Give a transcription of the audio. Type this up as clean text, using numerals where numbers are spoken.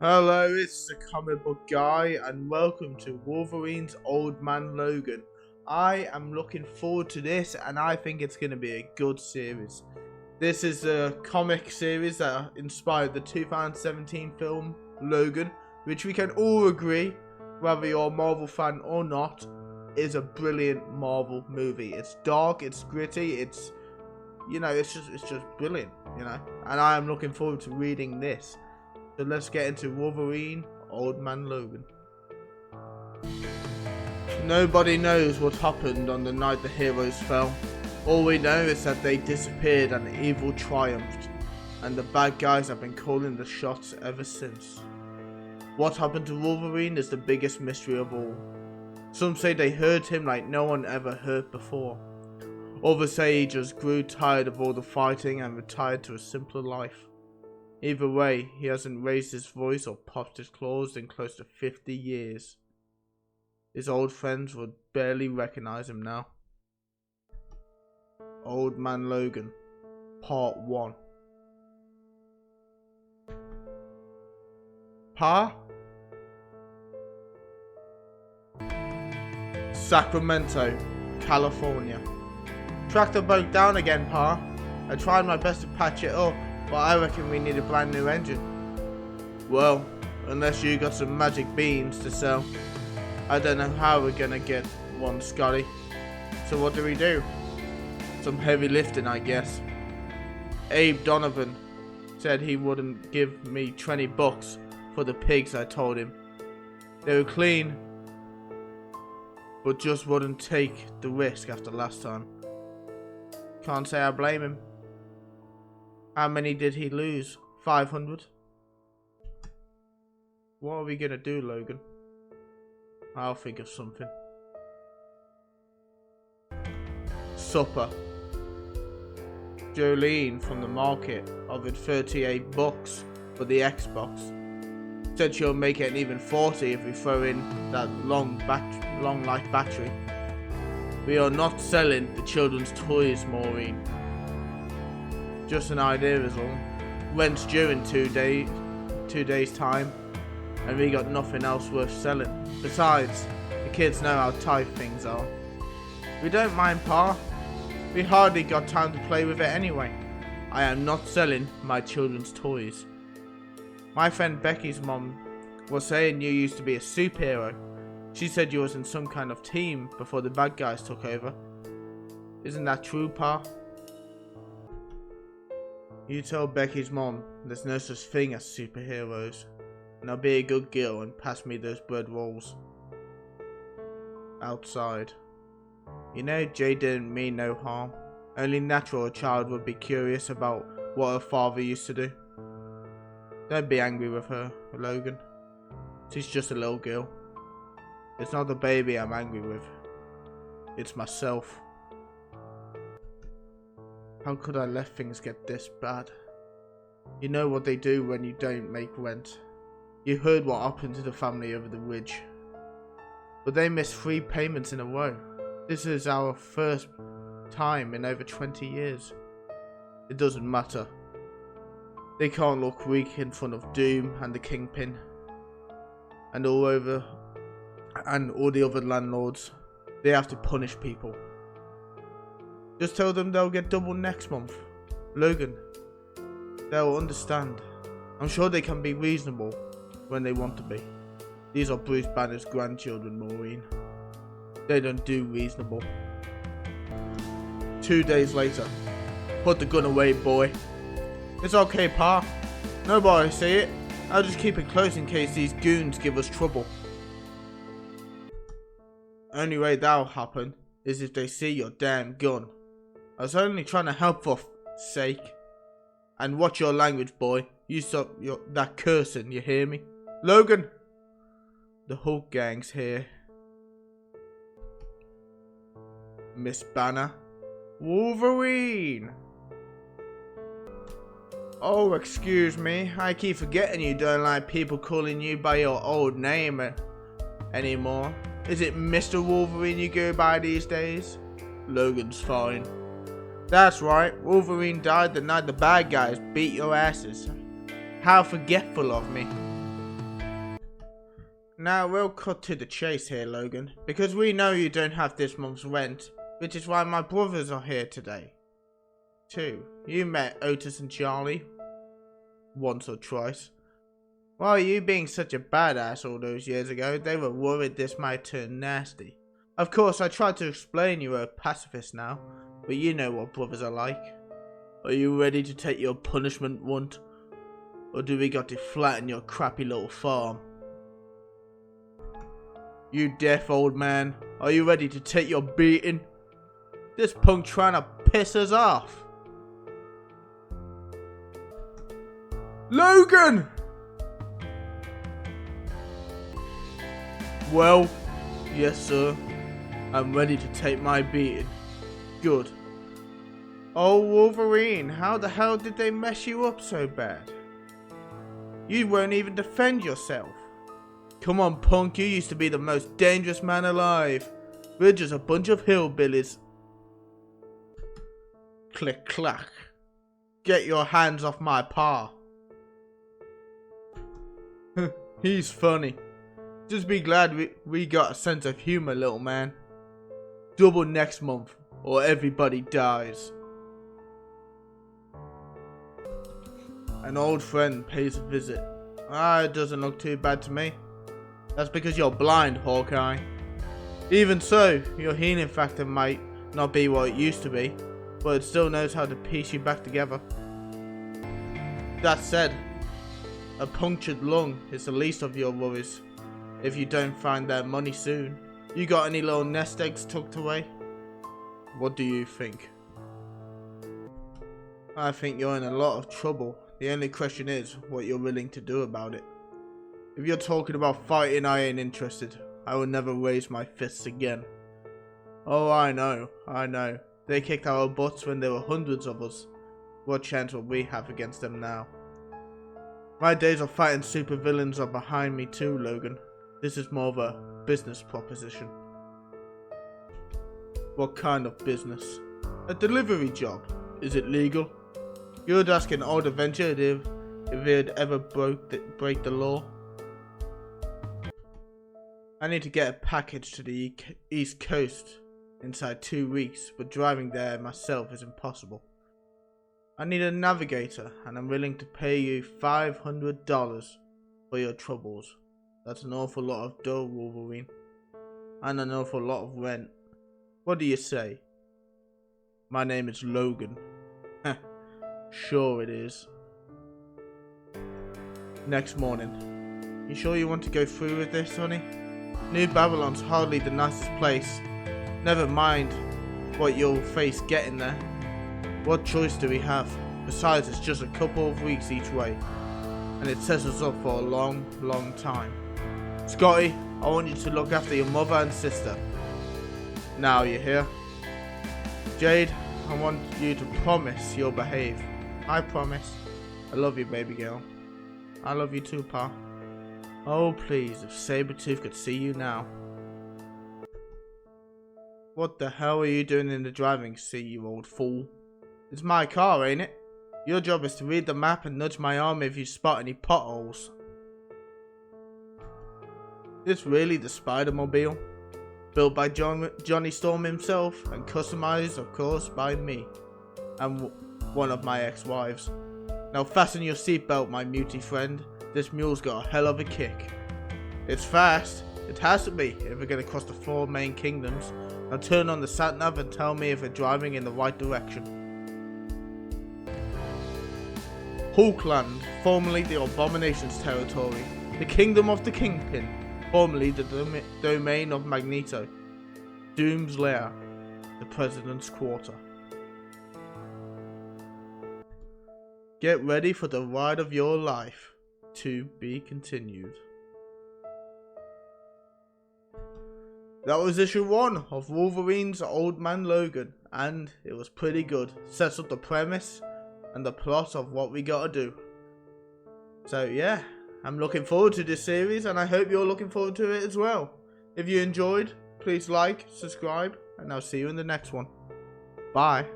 Hello, it's the comic book guy, and welcome to Wolverine's Old Man Logan. I am looking forward to this, and I think it's going to be a good series. This is a comic series that inspired the 2017 film Logan, which we can all agree, whether you're a Marvel fan or not, is a brilliant Marvel movie. It's dark, it's gritty, it's just brilliant, And I am looking forward to reading this. So let's get into Wolverine Old Man Logan. Nobody knows what happened on the night the heroes fell. All we know is that they disappeared and evil triumphed, and the bad guys have been calling the shots ever since. What happened to Wolverine is the biggest mystery of all. Some say they hurt him like no one ever hurt before. Others say he just grew tired of all the fighting and retired to a simpler life. Either way, he hasn't raised his voice or popped his claws in close to 50 years. His old friends would barely recognize him now. Old Man Logan, Part 1. Pa? Sacramento, California. Tractor broke down again, Pa. I tried my best to patch it up, but I reckon we need a brand new engine. Well, unless you got some magic beans to sell. I don't know how we're gonna get one, Scotty. So what do we do? Some heavy lifting, I guess. Abe Donovan said he wouldn't give me $20 for the pigs, I told him. They were clean, but just wouldn't take the risk after last time. Can't say I blame him. How many did he lose? 500? What are we gonna do, Logan? I'll think of something. Supper. Jolene from the market offered $38 for the Xbox. Said she'll make it an even 40 if we throw in that long life battery. We are not selling the children's toys, Maureen. Just an idea is all. Rent's due in 2 days time, and we got nothing else worth selling. Besides, the kids know how tight things are. We don't mind, Pa. We hardly got time to play with it anyway. I am not selling my children's toys. My friend Becky's mom was saying you used to be a superhero. She said you was in some kind of team before the bad guys took over. Isn't that true, Pa? You tell Becky's mom there's no such thing as superheroes. Now be a good girl and pass me those bread rolls. Outside. You know, Jay didn't mean no harm. Only natural a child would be curious about what her father used to do. Don't be angry with her, Logan. She's just a little girl. It's not the baby I'm angry with. It's myself. How could I let things get this bad? You know what they do when you don't make rent. You heard what happened to the family over the ridge. But they missed 3 payments in a row. This is our first time in over 20 years. It doesn't matter. They can't look weak in front of Doom and the Kingpin. And all the other landlords. They have to punish people. Just tell them they'll get double next month. Logan. They'll understand. I'm sure they can be reasonable when they want to be. These are Bruce Banner's grandchildren, Maureen. They don't do reasonable. 2 days later. Put the gun away, boy. It's okay, Pa. Nobody see it. I'll just keep it close in case these goons give us trouble. Only way that'll happen is if they see your damn gun. I was only trying to help for sake. And watch your language, boy. You stop that cursing, you hear me? Logan! The Hulk gang's here. Miss Banner. Wolverine! Oh, excuse me. I keep forgetting you don't like people calling you by your old name anymore. Is it Mr. Wolverine you go by these days? Logan's fine. That's right, Wolverine died the night the bad guys beat your asses. How forgetful of me. Now we'll cut to the chase here, Logan, because we know you don't have this month's rent, which is why my brothers are here today. 2. You met Otis and Charlie once or twice. While you being such a badass all those years ago, they were worried this might turn nasty. Of course, I tried to explain you were a pacifist now, but you know what brothers are like. Are you ready to take your punishment, Wunt? Or do we got to flatten your crappy little farm? You deaf old man, are you ready to take your beating? This punk trying to piss us off. Logan! Well, yes sir, I'm ready to take my beating. Good. Oh Wolverine, how the hell did they mess you up so bad? You won't even defend yourself. Come on punk, you used to be the most dangerous man alive. We're just a bunch of hillbillies. Click clack. Get your hands off my pa. He's funny. Just be glad we got a sense of humor, little man. Double next month, or everybody dies. An old friend pays a visit. It doesn't look too bad to me. That's because you're blind, Hawkeye. Even so, your healing factor might not be what it used to be, but it still knows how to piece you back together. That said, a punctured lung is the least of your worries. If you don't find that money soon. You got any little nest eggs tucked away? What do you think? I think you're in a lot of trouble. The only question is what you're willing to do about it. If you're talking about fighting, I ain't interested. I will never raise my fists again. Oh, I know. They kicked our butts when there were hundreds of us. What chance will we have against them now? My days of fighting supervillains are behind me too, Logan. This is more of a business proposition. What kind of business? A delivery job. Is it legal? You'd ask an old adventurer if he'd ever break the law. I need to get a package to the East Coast inside 2 weeks, but driving there myself is impossible. I need a navigator, and I'm willing to pay you $500 for your troubles. That's an awful lot of dough, Wolverine. And an awful lot of rent. What do you say? My name is Logan. Sure it is. Next morning. You sure you want to go through with this, honey? New Babylon's hardly the nicest place. Never mind what you'll face getting there. What choice do we have? Besides, it's just a couple of weeks each way. And it sets us up for a long, long time. Scotty, I want you to look after your mother and sister. Now you hear? Jade, I want you to promise you'll behave. I promise. I love you, baby girl. I love you too, Pa. Oh, please, if Sabretooth could see you now. What the hell are you doing in the driving seat, you old fool? It's my car, ain't it? Your job is to read the map and nudge my arm if you spot any potholes. This really the Spider-Mobile? Built by Johnny Storm himself and customized, of course, by me and one of my ex-wives. Now fasten your seatbelt, my muty friend. This mule's got a hell of a kick. It's fast. It has to be if we're going to cross the 4 main kingdoms. Now turn on the sat-nav and tell me if we're driving in the right direction. Hulkland, formerly the Abomination's territory. The Kingdom of the Kingpin, formerly the domain of Magneto. Doom's Lair, the President's Quarter. Get ready for the ride of your life. To be continued. That was issue 1 of Wolverine's Old Man Logan, and it was pretty good. Sets up the premise and the plot of what we gotta do. So yeah, I'm looking forward to this series, and I hope you're looking forward to it as well. If you enjoyed, please like, subscribe, and I'll see you in the next one. Bye.